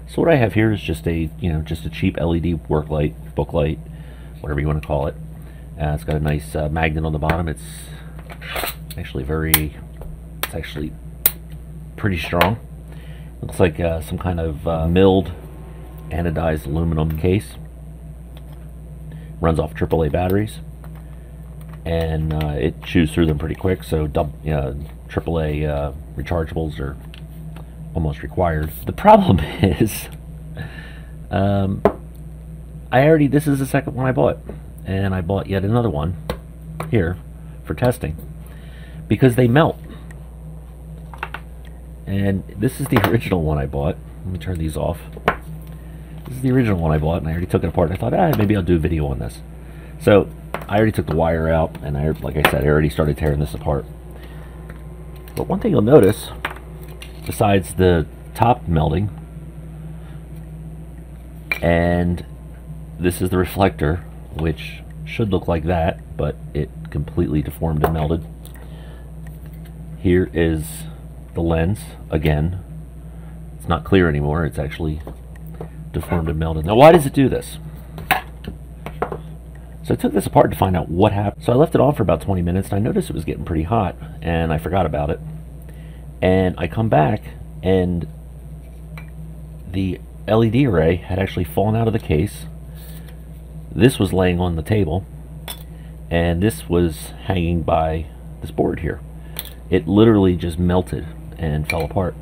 So what I have here is just a, just a cheap LED work light, book light, whatever you want to call it. It's got a nice magnet on the bottom. It's actually pretty strong. Looks like some kind of milled anodized aluminum case. Runs off AAA batteries, and it chews through them pretty quick. So AAA rechargeables are almost required. The problem is, this is the second one I bought, and I bought yet another one here for testing because they melt. And this is the original one I bought. Let me turn these off. This is the original one I bought, and I already took it apart. And I thought, maybe I'll do a video on this. So I already took the wire out, and like I said, I already started tearing this apart. But one thing you'll notice, besides the top melting, and this is the reflector, which should look like that, but it completely deformed and melted. Here is the lens again. It's not clear anymore. It's actually deformed and melted. Now, why does it do this? So I took this apart to find out what happened. So I left it on for about 20 minutes, and I noticed it was getting pretty hot, and I forgot about it. And I come back, and the LED array had actually fallen out of the case. This was laying on the table, and this was hanging by this board here. It literally just melted and fell apart.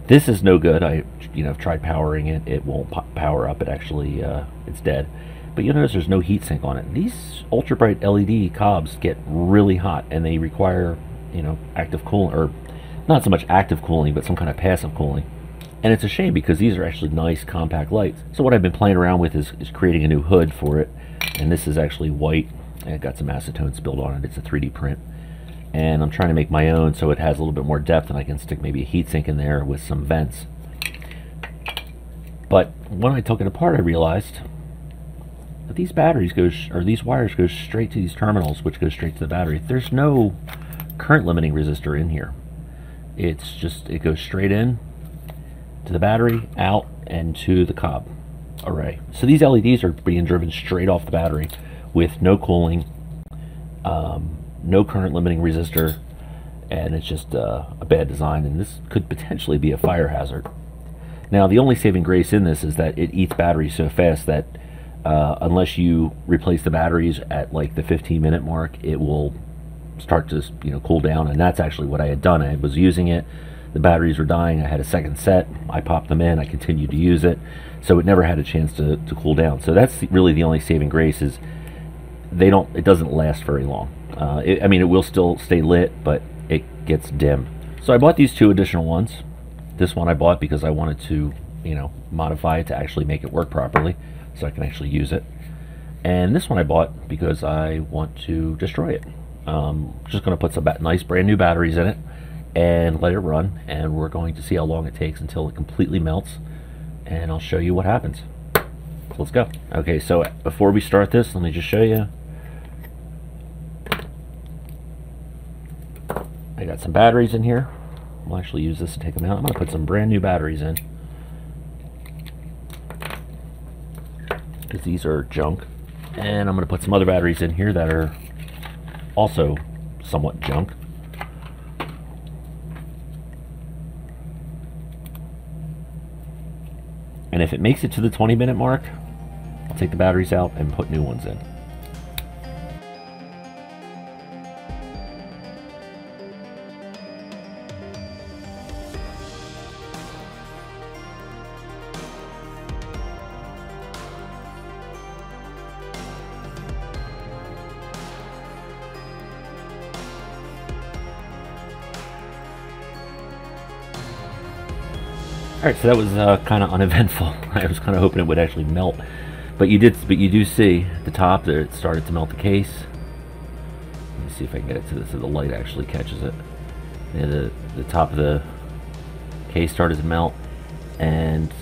This is no good. I've tried powering it. It won't power up. It actually, it's dead. But you'll notice there's no heat sink on it. These ultra bright LED cobs get really hot, and they require, active cooling, or not so much active cooling, but some kind of passive cooling. And it's a shame because these are actually nice compact lights. So what I've been playing around with is creating a new hood for it. And this is actually white, and it got some acetone spilled on it. It's a 3D print. And I'm trying to make my own so it has a little bit more depth, and I can stick maybe a heatsink in there with some vents. But when I took it apart, I realized that these batteries these wires go straight to these terminals, which go straight to the battery. There's no current limiting resistor in here. It's just, it goes straight in to the battery, out, and to the cob array. So these LEDs are being driven straight off the battery with no cooling, no current limiting resistor, and it's just a bad design, and this could potentially be a fire hazard. Now, the only saving grace in this is that it eats batteries so fast that unless you replace the batteries at like the 15-minute mark, it will start to cool down. And that's actually what I had done. I was using it, the batteries were dying, I had a second set, I popped them in, I continued to use it, so it never had a chance to cool down. So that's really the only saving grace, is it doesn't last very long. I mean, it will still stay lit, but it gets dim. So I bought these two additional ones. This one I bought because I wanted to, modify it to actually make it work properly, so I can actually use it. And this one I bought because I want to destroy it. Just going to put some nice brand new batteries in it and let it run, and we're going to see how long it takes until it completely melts, and I'll show you what happens. So let's go. Okay, so before we start this, let me just show you. I got some batteries in here. We'll actually use this to take them out. I'm going to put some brand new batteries in, because these are junk. And I'm going to put some other batteries in here that are also somewhat junk. And if it makes it to the 20-minute mark, I'll take the batteries out and put new ones in. Alright, so that was kind of uneventful. I was kind of hoping it would actually melt, but you do see at the top there it started to melt the case. Let me see if I can get it to this so the light actually catches it. Yeah, the top of the case started to melt, and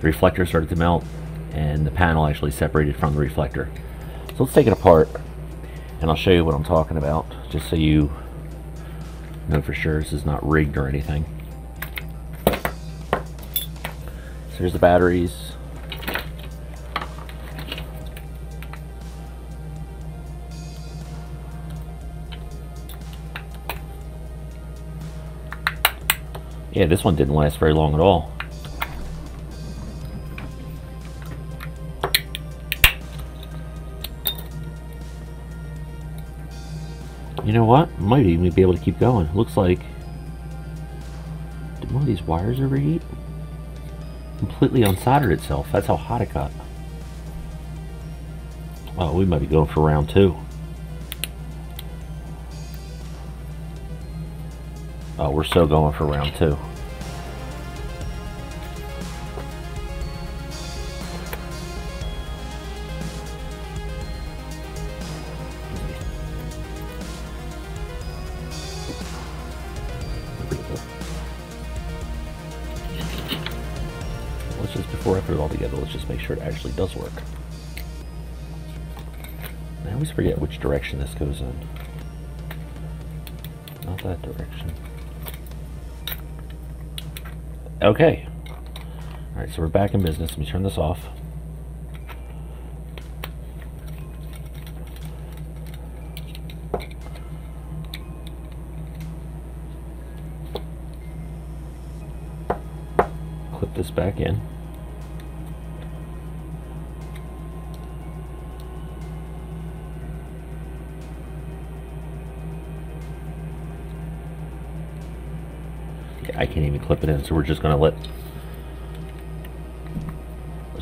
the reflector started to melt, and the panel actually separated from the reflector. So let's take it apart, and I'll show you what I'm talking about, just so you know for sure this is not rigged or anything. So here's the batteries. Yeah, this one didn't last very long at all. You know what? Might even be able to keep going. Looks like... Did one of these wires overheat? Completely unsoldered itself. That's how hot it got. Oh, we might be going for round 2. Oh, we're so going for round 2. Let's just, before I put it all together, let's just make sure it actually does work. I always forget which direction this goes in. Not that direction. Okay. Alright, so we're back in business. Let me turn this off. Clip this back in. I can't even clip it in, so we're just going to let's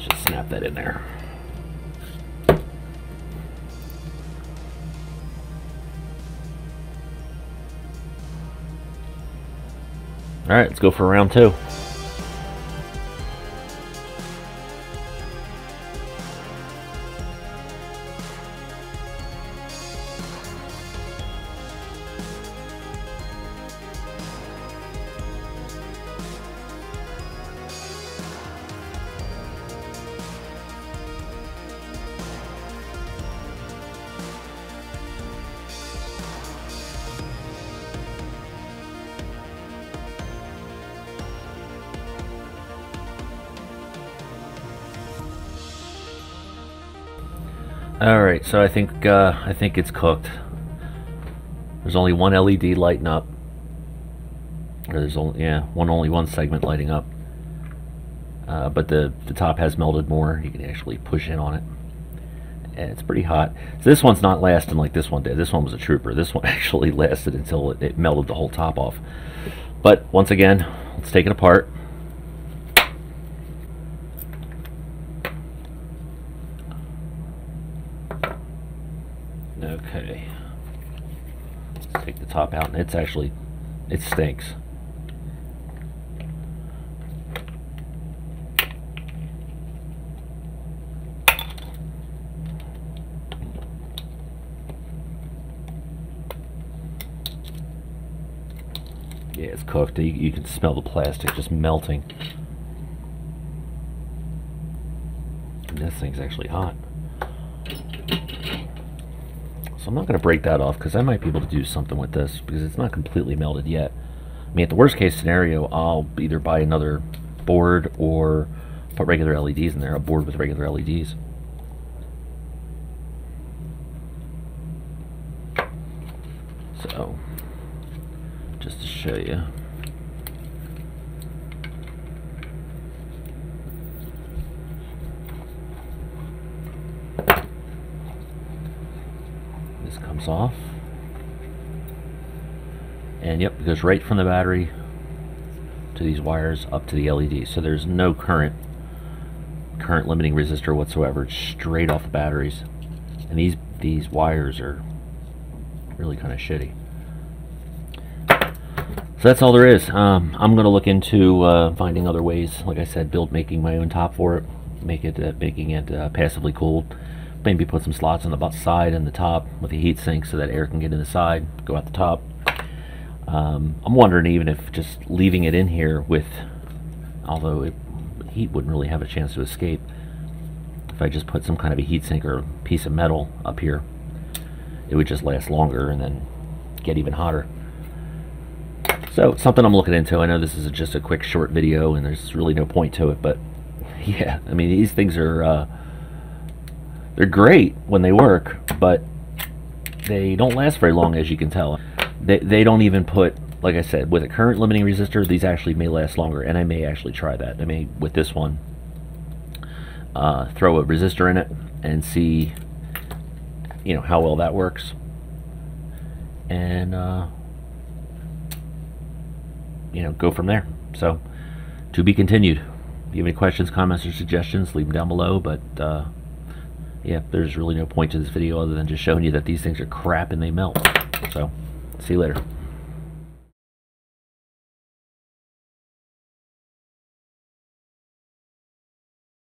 just snap that in there. Alright, let's go for round 2. Alright, so I think it's cooked. There's only one LED lighting up. Or there's only one segment lighting up. But the top has melted more. You can actually push in on it. And it's pretty hot. So this one's not lasting like this one did. This one was a trooper. This one actually lasted until it melted the whole top off. But once again, let's take it apart. Okay, let's take the top out, and it stinks. Yeah, it's cooked. You can smell the plastic just melting. And this thing's actually hot. So I'm not going to break that off because I might be able to do something with this because it's not completely melted yet. I mean, at the worst case scenario, I'll either buy another board or put regular LEDs in there, a board with regular LEDs. So, just to show you. Comes off, and yep, it goes right from the battery to these wires up to the LED. So there's no current limiting resistor whatsoever. It's straight off the batteries, and these wires are really kind of shitty. So that's all there is. I'm going to look into finding other ways, like I said, making my own top for it, making it passively cooled. Maybe put some slots on the side and the top with a heat sink so that air can get in the side, go out the top. I'm wondering even if just leaving it in here with, although heat wouldn't really have a chance to escape, if I just put some kind of a heat sink or a piece of metal up here, it would just last longer and then get even hotter. So something I'm looking into. I know this is just a quick short video and there's really no point to it, but Yeah, I mean, these things are they're great when they work, but they don't last very long, as you can tell. They don't even put, like I said, with a current limiting resistor, these actually may last longer, and I may actually try that. I may, with this one, throw a resistor in it and see, how well that works. And, go from there. So, to be continued. If you have any questions, comments, or suggestions, leave them down below, but, yeah, there's really no point to this video other than just showing you that these things are crap and they melt. So, see you later.